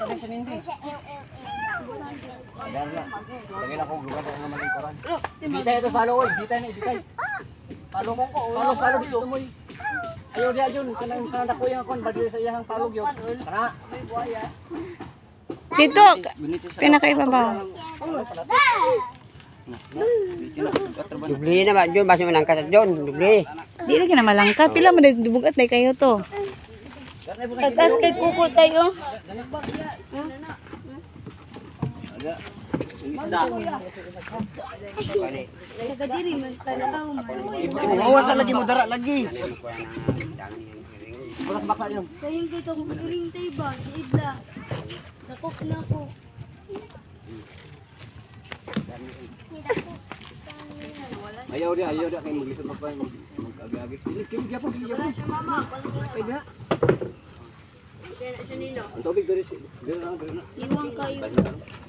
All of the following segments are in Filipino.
sa siya hindi. Lagi na ko lugar ng mga lingkuran. Bitay ito follow oy, bitay na bitay. Follow ko. Follow dito mo. Ayaw dia yun kanang dako yang kon bagyo sa iyang palog yun. Kana. Dito, pinakaibabaw. Dubli na ba? Diyon, basta malangkat doon. Dubli. Di lagi na malangkat. Pila man dubugat na kayo to. Tagas kay kuko tayo. Kadiri man talaga Mawasan lagi mo dara lagi. Bukas baka yun. sayang kay tong iring tay ba idla. Dakok na ko. Ayaw dia kay magisod pa mag-agagis. Kini gyapon. Ay ga. Ang tubig diri na. Iwang kayo.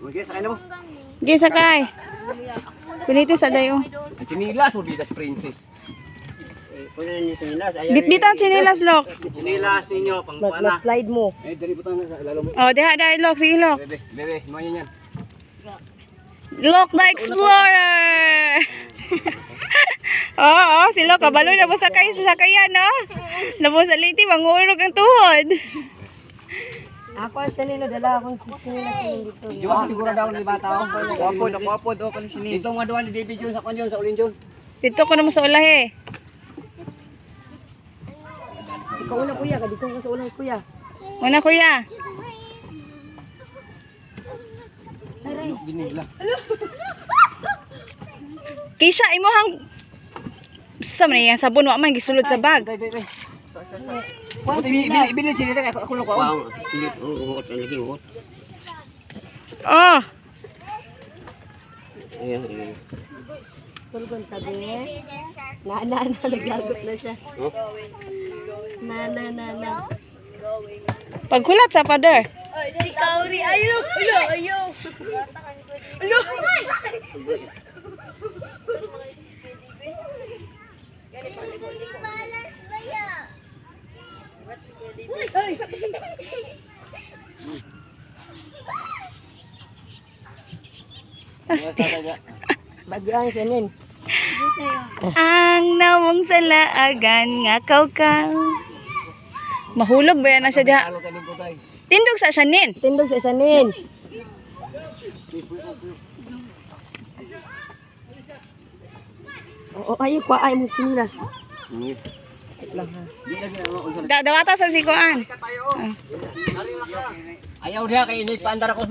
Okay, sakay na mo. Di sakay. Kuniti sa dayo. Ang chinilas mo bidas princess. Kunin niyo sinilas. Bitbitang chinilas lok. Chinilas ninyo pang pana. Slide mo. Eh diri butang na sa lalo mo. Oh, diha lok, sige lok. Bebe, mo yan. Lok the Explorer. Oo, si Lok kabalo na mo sakay sa sakayan, no? Labo sa liti mangurog ang tuhod. Ako sa nino dala akong sinilas dito. Di ba siguro daw ni bata ako. Apod o kan sini. Ito nga duwan ni David Jones sa kanyon sa Ulinjon. Dito ko na mo sa ulahe. Ikaw una kuya, dito ko sa ulang kuya. Una kuya. Binigla. Kisha imuhang sa man yang sabon wa man gisulod sa bag. Ibili sinira ako lang ko. Wow, hindi uot lagi uot. Oh, Ayan. Kulgon tabi. Na nagagot na siya. Na. pagkulat sa pader. Si Kauri ayo. Asti. Bagyang sanin. Ang nawong sa laagan nga kaw. Mahulog ba yan na siya diha? Tindog sa siyanin. Tindog sa sanin. Oo, ayo pa ay mo sinilas. Dawata sa sikuan. Ayaw dia kay ini paandar ako